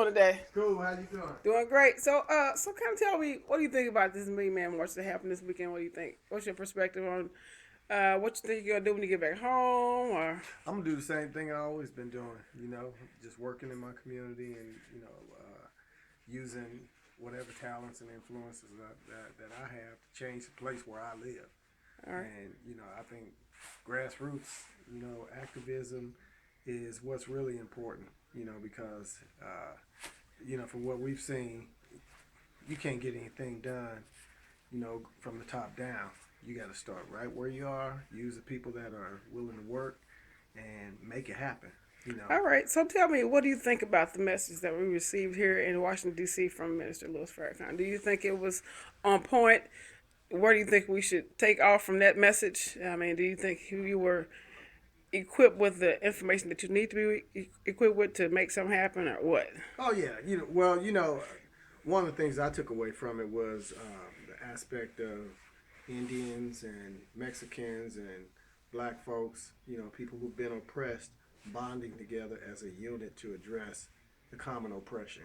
doing today? Cool. How you doing? Doing great. So kind of tell me, what do you think about this Million Man March that happened this weekend? What do you think? What's your perspective on what you think you're gonna do when you get back home? Or I'm gonna do the same thing I've always been doing. Just working in my community and using whatever talents and influences that I have to change the place where I live. all right, And I think grassroots, activism is what's really important. Because from what we've seen, you can't get anything done, from the top down. You got to start right where you are. Use the people that are willing to work and make it happen. all right. So tell me, what do you think about the message that we received here in Washington D.C. from Minister Louis Farrakhan? Do you think it was on point? Where do you think we should take off from that message? I mean, do you think you were equipped with the information that you need to be equipped with to make something happen, or what? Oh yeah, one of the things I took away from it was the aspect of Indians and Mexicans and black folks, people who've been oppressed, bonding together as a unit to address the common oppression.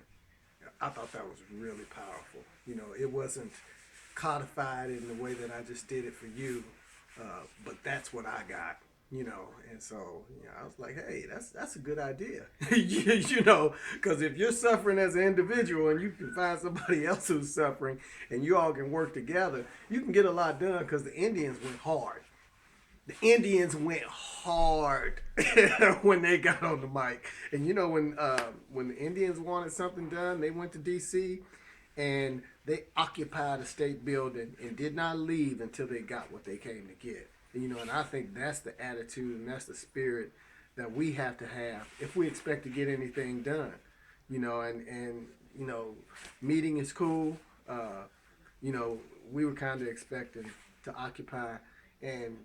I thought that was really powerful. It wasn't codified in the way that I just did it for you, but that's what I got. And so I was like, hey, that's a good idea. Because if you're suffering as an individual and you can find somebody else who's suffering and you all can work together, you can get a lot done. Because the Indians went hard. The Indians went hard when they got on the mic. And when the Indians wanted something done, they went to D.C. and they occupied a state building and did not leave until they got what they came to get. And I think that's the attitude and that's the spirit that we have to have if we expect to get anything done. Meeting is cool. We were kind of expecting to occupy and,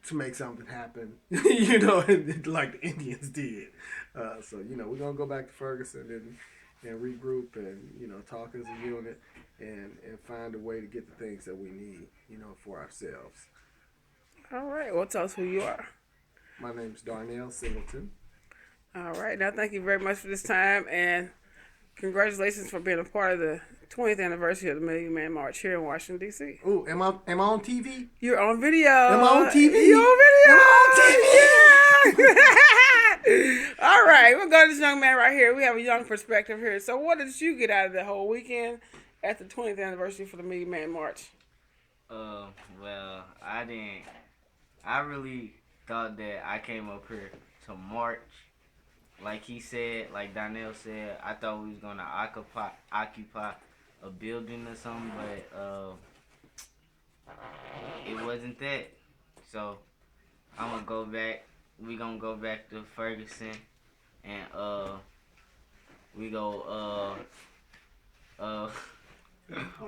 to make something happen, like the Indians did. We're going to go back to Ferguson and regroup and, talk as a unit and find a way to get the things that we need, for ourselves. All right. Well, tell us who you are. My name's Darnell Singleton. All right. Now, thank you very much for this time, and congratulations for being a part of the 20th anniversary of the Million Man March here in Washington, D.C. Ooh, am I on TV? You're on video. Am I on TV? You're on video. Am I on TV? Yeah. All right. We'll go to this young man right here. We have a young perspective here. So what did you get out of the whole weekend at the 20th anniversary for the Million Man March? Well, I really thought that I came up here to march. Like he said, like Donnell said, I thought we was gonna occupy a building or something, but it wasn't that. So I'm gonna go back. We gonna go back to Ferguson, and we go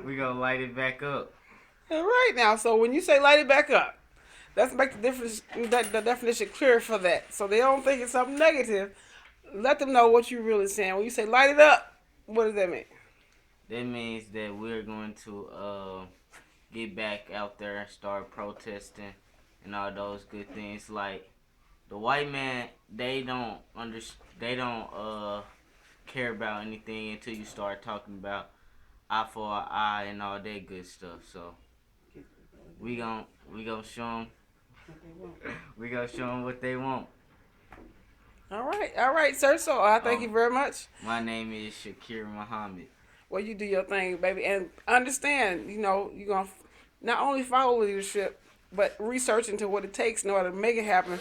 we gonna light it back up. All right. Now, so when you say light it back up, let's make the definition clear for that, so they don't think it's something negative. Let them know what you're really saying. When you say light it up, what does that mean? That means that we're going to get back out there and start protesting and all those good things. Like the white man, they don't care about anything until you start talking about eye for an eye and all that good stuff. So we gonna show them. We gonna show them what they want. All right, sir. So I thank you very much. My name is Shakir Muhammad. Well, you do your thing, baby, and understand. You're gonna not only follow leadership, but research into what it takes in order to make it happen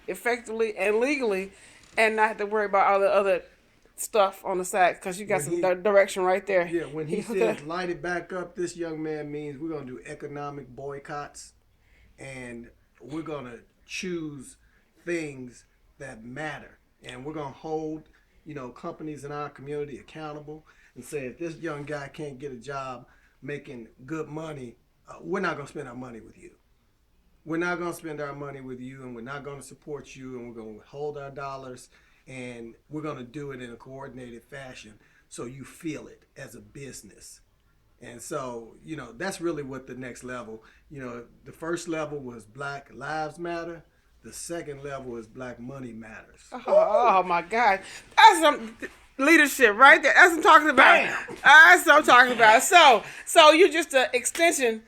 effectively and legally, and not have to worry about all the other stuff on the side, because you got some direction right there. Yeah, when he says light it back up, this young man means we're going to do economic boycotts, and we're going to choose things that matter, and we're going to hold companies in our community accountable and say, if this young guy can't get a job making good money, we're not going to spend our money with you. We're not going to spend our money with you, and we're not going to support you, and we're going to hold our dollars, and we're going to do it in a coordinated fashion so you feel it as a business. And so, that's really what the next level, the first level was Black Lives Matter. The second level is Black Money Matters. Oh my God. That's something. Leadership, right there. That's what I'm talking about. Bam! That's what I'm talking about. So you're just an extension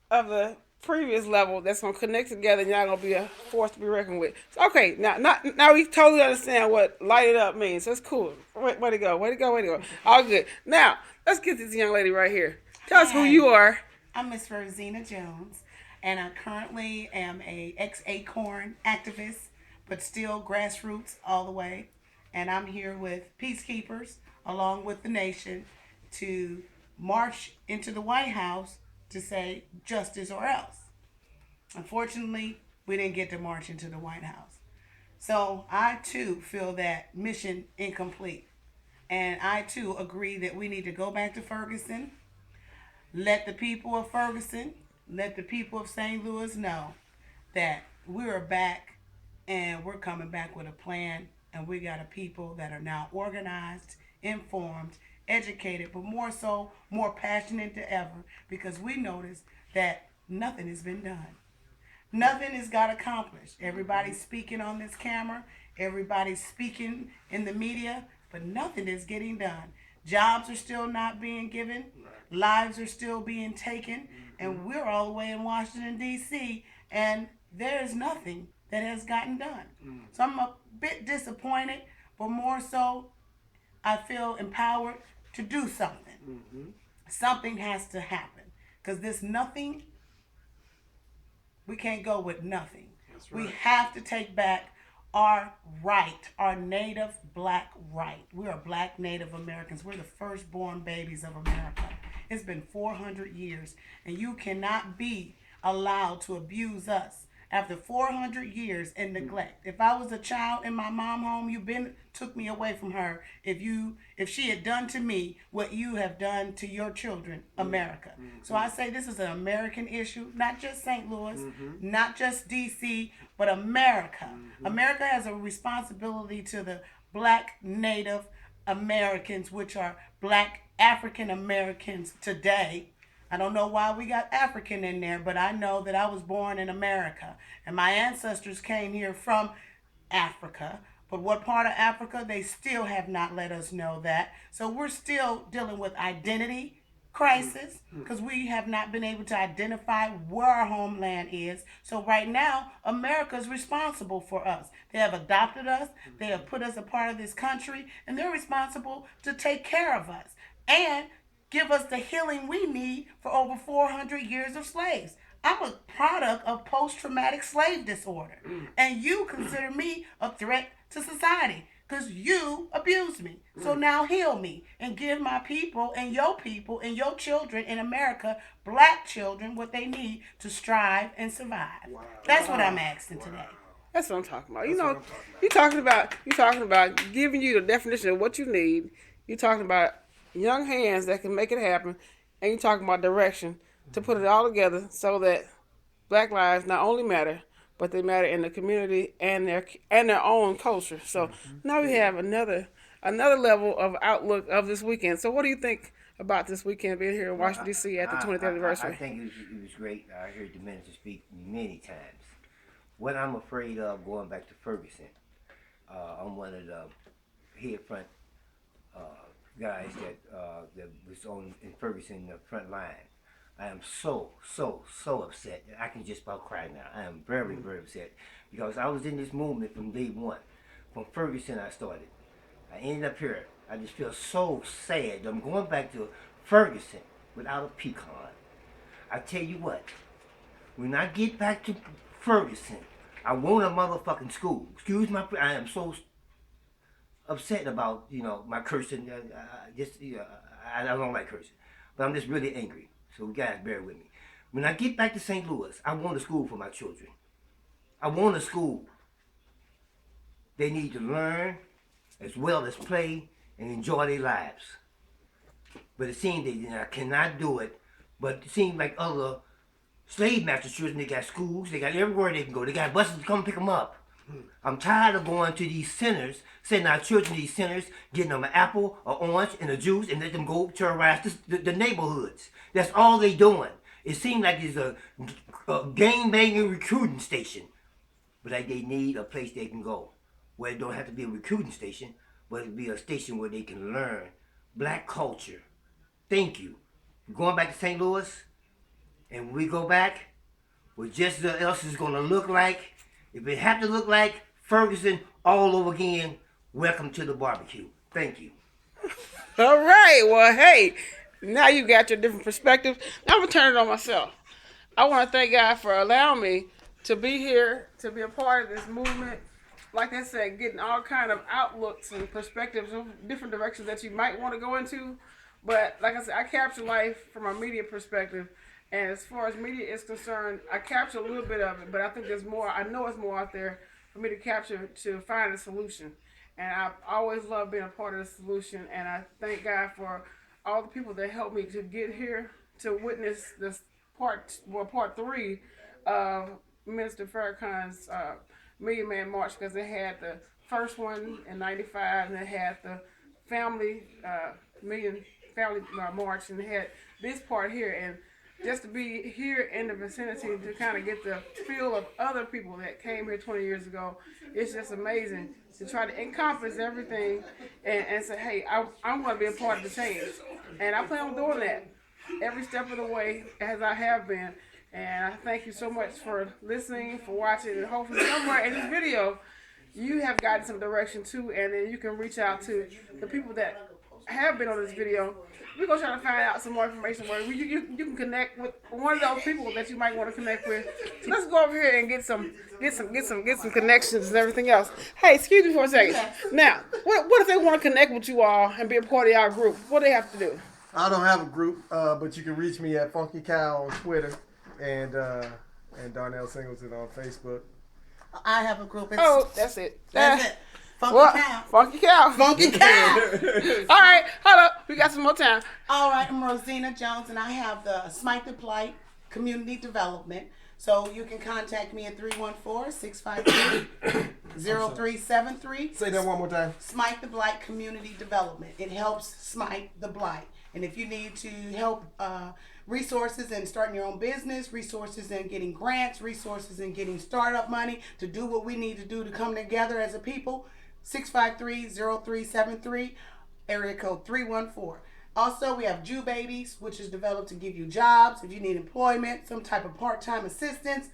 of the previous level that's gonna connect together, and y'all gonna be a force to be reckoned with. So, okay, now we totally understand what light it up means. That's cool. Way to go. Way to go. Way to go. All good. Now let's get this young lady right here. Tell us who Hi, you are. I'm Miss Rosina Jones, and I currently am a ex-Acorn activist, but still grassroots all the way. And I'm here with peacekeepers, along with the nation, to march into the White House to say justice or else. Unfortunately, we didn't get to march into the White House. So I too feel that mission incomplete. And I too agree that we need to go back to Ferguson. Let the people of Ferguson, let the people of St. Louis know that we are back and we're coming back with a plan. And we got a people that are now organized, informed, educated, but more so, more passionate than ever because we notice that nothing has been done. Nothing has got accomplished. Everybody's speaking on this camera, everybody's speaking in the media, but nothing is getting done. Jobs are still not being given, lives are still being taken, and we're all the way in Washington, D.C., and there is nothing that has gotten done. So I'm a bit disappointed, but more so, I feel empowered to do something. Something has to happen because this nothing, we can't go with nothing. That's We right. have to take back our right, our native black right. We are black Native Americans. We're the firstborn babies of America. It's been 400 years, and you cannot be allowed to abuse us after 400 years in neglect. If I was a child in my mom home, you been took me away from her. If she had done to me what you have done to your children, America. So I say this is an American issue, not just St. Louis, not just DC, but America. America has a responsibility to the black Native Americans, which are black African Americans today. I don't know why we got African in there, but I know that I was born in America and my ancestors came here from Africa. But what part of Africa, they still have not let us know that. So we're still dealing with identity crisis because we have not been able to identify where our homeland is. So right now, America is responsible for us. They have adopted us, they have put us a part of this country, and they're responsible to take care of us and give us the healing we need for over 400 years of slaves. I'm a product of post traumatic slave disorder, and you consider me a threat to society because you abused me. So now heal me and give my people and your children in America, black children, what they need to strive and survive. Wow. That's what I'm asking today. That's what I'm talking about. That's You what know, I'm talking about. you talking about giving you the definition of what you need. You talking about young hands that can make it happen, and you talking about direction to put it all together so that Black lives not only matter, but they matter in the community and their own culture. So now we have another level of outlook of this weekend. So what do you think about this weekend being here in Well, Washington D.C. at the 20th I anniversary? think it was great. I heard the minister speak many times. What I'm afraid of going back to Ferguson, I'm one of the head front uh, guys that was on in Ferguson, the front line. I am so upset that I can just about cry now. I am very, very upset because I was in this movement from day one. From Ferguson, I started. I ended up here. I just feel so sad that I'm going back to Ferguson without a pecan. I tell you what, when I get back to Ferguson, I want a motherfucking school. Excuse my, I am so upset about my cursing. I don't like cursing, but I'm just really angry. So guys, bear with me. When I get back to St. Louis, I want a school for my children. I want a school. They need to learn as well as play and enjoy their lives. But it seems they I cannot do it. But it seems like other slave master children, they got schools, they got everywhere they can go. They got buses to come pick them up. I'm tired of going to these centers, sending our children to these centers, getting them an apple, an orange, and a juice, and let them go terrorize the neighborhoods. That's all they doing. It seems like it's a gang-banging recruiting station. But like they need a place they can go, where it don't have to be a recruiting station, but but it'll be a station where they can learn black culture. Thank you. We're going back to St. Louis, and when we go back, what just else is going to look like, if it have to look like Ferguson all over again, welcome to the barbecue. Thank you. All right. Well, hey, now you got your different perspectives. Now I'm gonna turn it on myself. I want to thank God for allowing me to be here, to be a part of this movement. Like I said, getting all kind of outlooks and perspectives of different directions that you might want to go into. But like I said, I capture life from a media perspective. And as far as media is concerned, I capture a little bit of it, but I think there's more. I know it's more out there for me to capture to find a solution. And I've always loved being a part of the solution. And I thank God for all the people that helped me to get here to witness this part three of Minister Farrakhan's Million Man March, because they had the first one in '95 and they had the family Million Family March, and they had this part here. And just to be here in the vicinity to kind of get the feel of other people that came here 20 years ago, it's just amazing to try to encompass everything and say, hey, I'm going to be a part of the change. And I plan on doing that every step of the way as I have been. And I thank you so much for listening, for watching, and hopefully somewhere in this video you have gotten some direction too, and then you can reach out to the people that have been on this video. We're going to try to find out some more information where you can connect with one of those people that you might want to connect with. So let's go over here and get some connections and everything else. Hey, excuse me for a second. Now, what if they want to connect with you all and be a part of our group? What do they have to do? I don't have a group, but you can reach me at Funky Cow on Twitter and Darnell Singleton on Facebook. I have a group. That's it. That's it. Funky Cow. Funky Cow. Funky Cow. All right, hold up. We got some more time. All right, I'm Rosina Jones, and I have the Smite the Plight Community Development. So you can contact me at 314-653-0373. Say that one more time. Smite the Blight Community Development. It helps smite the blight. And if you need to help resources in starting your own business, resources in getting grants, resources in getting startup money to do what we need to do to come together as a people, 653-0373, area code 314. Also, we have Jew Babies, which is developed to give you jobs. If you need employment, some type of part-time assistance,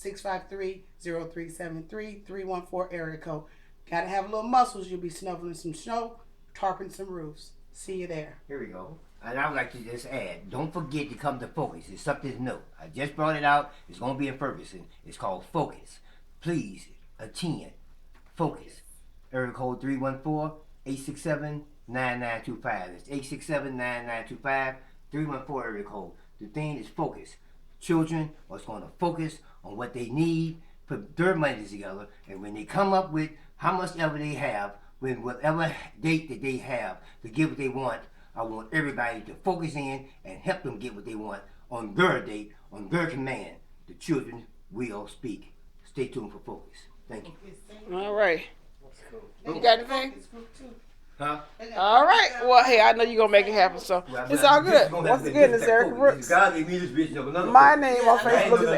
653-0373, 314 area code. Got to have a little muscles. You'll be snuffling some snow, tarping some roofs. See you there. Here we go. And I would like to just add, don't forget to come to Focus. It's something new. I just brought it out. It's going to be in Ferguson. It's called Focus. Please attend. Focus. Area code 314-867-9925. It's 867-9925. 314 area code. The thing is focus. Children are going to focus on what they need, put their money together, and when they come up with how much ever they have, when whatever date that they have to get what they want, I want everybody to focus in and help them get what they want on their date, on their command. The children will speak. Stay tuned for Focus. Thank you. All right. You got anything? Huh? All right. Well, hey, I know you're going to make it happen, so it's all good. Once again, it's Erica Brooks. My name on Facebook is